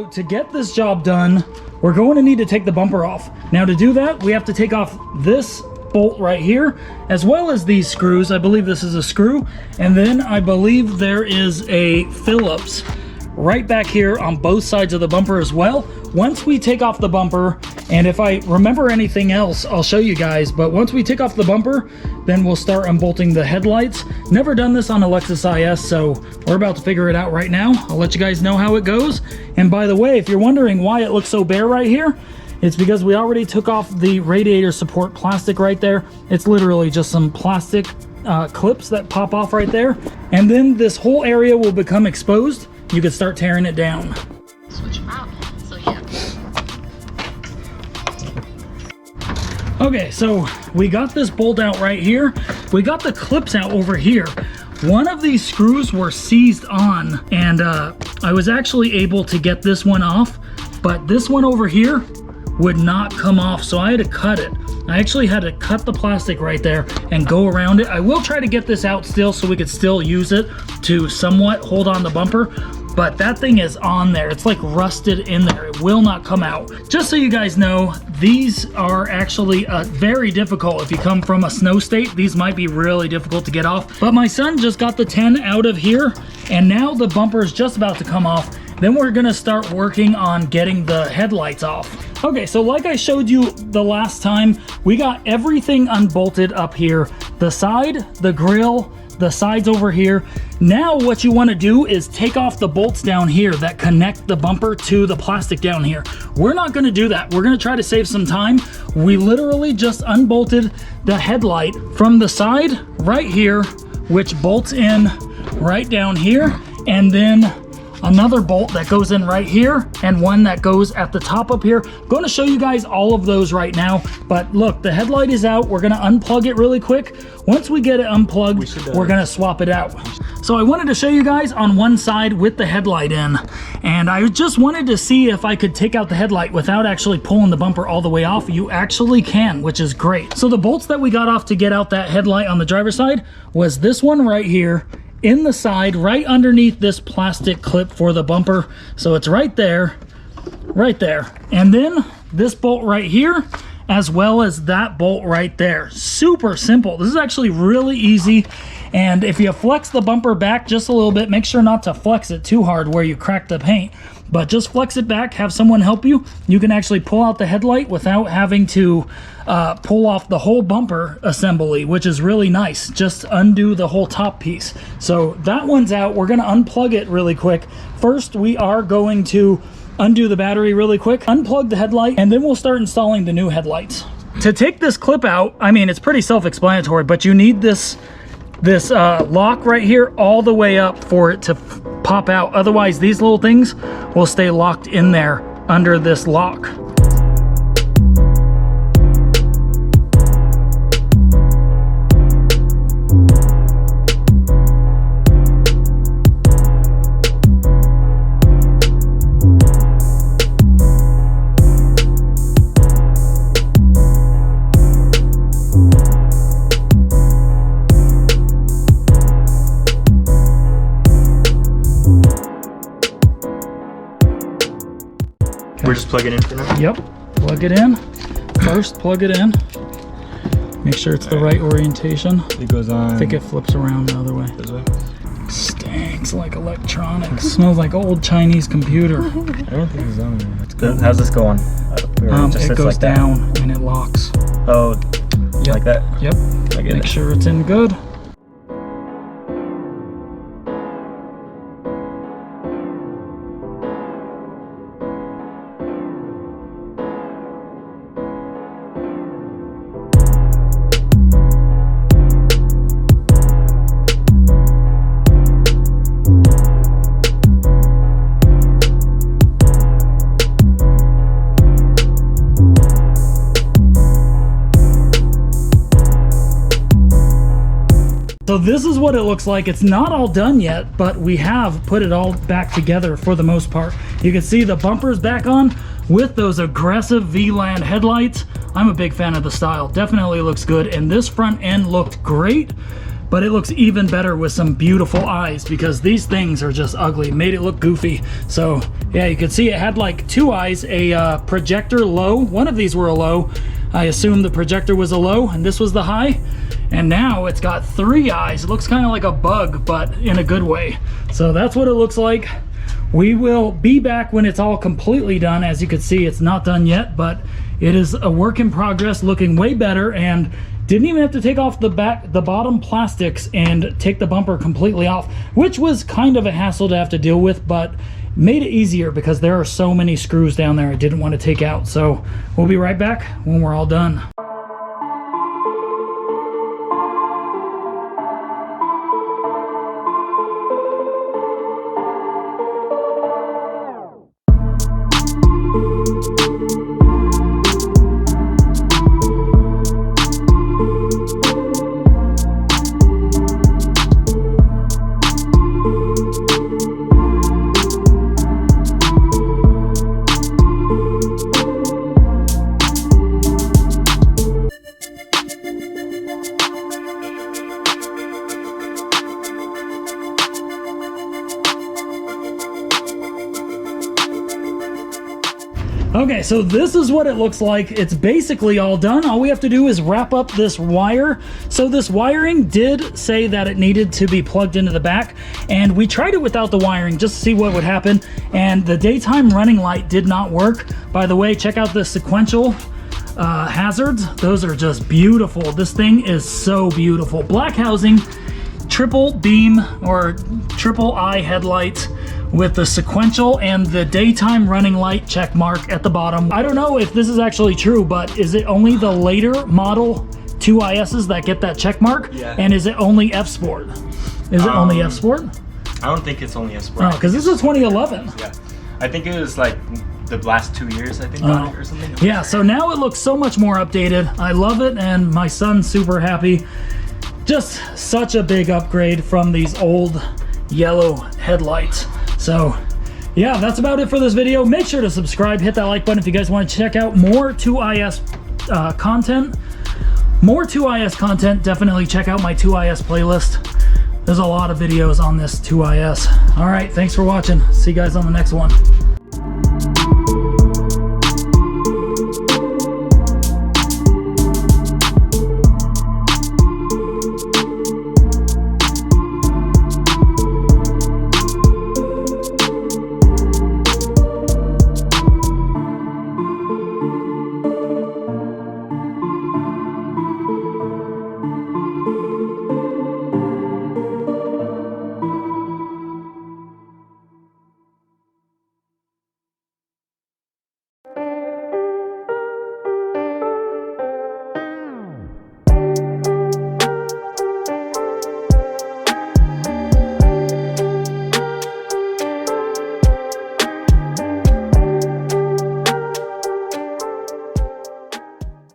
So to get this job done, we're going to need to take the bumper off. Now to do that, we have to take off this bolt right here, as well as these screws. I believe this is a screw. And then I believe there is a Phillips right back here on both sides of the bumper as well. Once we take off the bumper, and if I remember anything else, I'll show you guys, but once we take off the bumper, then we'll start unbolting the headlights. Never done this on a Lexus IS, so we're about to figure it out right now. I'll let you guys know how it goes. And by the way, if you're wondering why it looks so bare right here, it's because we already took off the radiator support plastic right there. It's literally just some plastic clips that pop off right there. And then this whole area will become exposed. You can start tearing it down. Switch them out. So yeah. Okay, so we got this bolt out right here. We got the clips out over here. One of these screws were seized on, and I was actually able to get this one off, but this one over here would not come off, so I had to cut it. I actually had to cut the plastic right there and go around it. I will try to get this out still so we could still use it to somewhat hold on the bumper, but that thing is on there. It's like rusted in there. It will not come out. Just so you guys know, these are actually very difficult. If you come from a snow state, these might be really difficult to get off. But my son just got the 10 out of here, and now the bumper is just about to come off. Then we're gonna start working on getting the headlights off. Okay, so like I showed you the last time, we got everything unbolted up here. The side, the grill, the sides over here. Now what you want to do is take off the bolts down here that connect the bumper to the plastic down here. We're not going to do that. We're going to try to save some time. We literally just unbolted the headlight from the side right here, which bolts in right down here, and then another bolt that goes in right here, and one that goes at the top up here. I'm going to show you guys all of those right now, but look, the headlight is out. We're going to unplug it really quick. Once we get it unplugged, we're going to swap it out. So I wanted to show you guys on one side with the headlight in, and I just wanted to see if I could take out the headlight without actually pulling the bumper all the way off. You actually can, which is great. So the bolts that we got off to get out that headlight on the driver's side was this one right here, in the side, right underneath this plastic clip for the bumper. So it's right there, right there. And then this bolt right here, as well as that bolt right there. Super simple. This is actually really easy. And if you flex the bumper back just a little bit, make sure not to flex it too hard where you crack the paint, but just flex it back, have someone help you. You can actually pull out the headlight without having to pull off the whole bumper assembly, which is really nice. Just undo the whole top piece. So that one's out. We're going to unplug it really quick. First, we are going to undo the battery really quick, unplug the headlight, and then we'll start installing the new headlights. To take this clip out, I mean, it's pretty self-explanatory, but you need this lock right here all the way up for it to pop out. Otherwise, these little things will stay locked in there under this lock. We're just plugging it in for now? Yep, plug it in. First, plug it in. Make sure it's the right orientation. It goes on. I think it flips around the other way. This way? Stinks like electronics. Smells like old Chinese computer. I don't think it's on there. It's good. How's this go on? It goes down and it locks. Oh, yep. Like that? Yep. Make sure it's in good. So this is what it looks like. It's not all done yet, but we have put it all back together for the most part. You can see the bumpers back on with those aggressive VLAND headlights. I'm a big fan of the style. Definitely looks good. And this front end looked great. but it looks even better with some beautiful eyes because these things are just ugly. Made it look goofy. So yeah, you can see it had like 2 eyes, a projector low. One of these were a low. I assume the projector was a low and this was the high. And now it's got 3 eyes. It looks kind of like a bug, but in a good way. So that's what it looks like. We will be back when it's all completely done. As you can see, it's not done yet, but it is a work in progress, looking way better, and didn't even have to take off the bottom plastics and take the bumper completely off, which was kind of a hassle to have to deal with, but made it easier because there are so many screws down there I didn't want to take out. So we'll be right back when we're all done. Okay, so this is what it looks like. It's basically all done. All we have to do is wrap up this wire. So this wiring did say that it needed to be plugged into the back, and we tried it without the wiring just to see what would happen, and the daytime running light did not work. By the way, check out the sequential hazards. Those are just beautiful. This thing is so beautiful. Black housing, triple beam or triple eye headlight with the sequential and the daytime running light check mark at the bottom. I don't know if this is actually true, but is it only the later model 2ISs that get that check mark? Yeah. And is it only F Sport? Is it only F Sport? I don't think it's only F Sport. Oh, because this is 2011. Yeah, I think it was like the last 2 years, I think, got it or something. Yeah, so now it looks so much more updated. I love it, and my son's super happy. Just such a big upgrade from these old yellow headlights. So yeah, that's about it for this video. Make sure to subscribe, hit that like button if you guys want to check out more 2IS content. More 2IS content, definitely check out my 2IS playlist. There's a lot of videos on this 2IS. All right, thanks for watching. See you guys on the next one.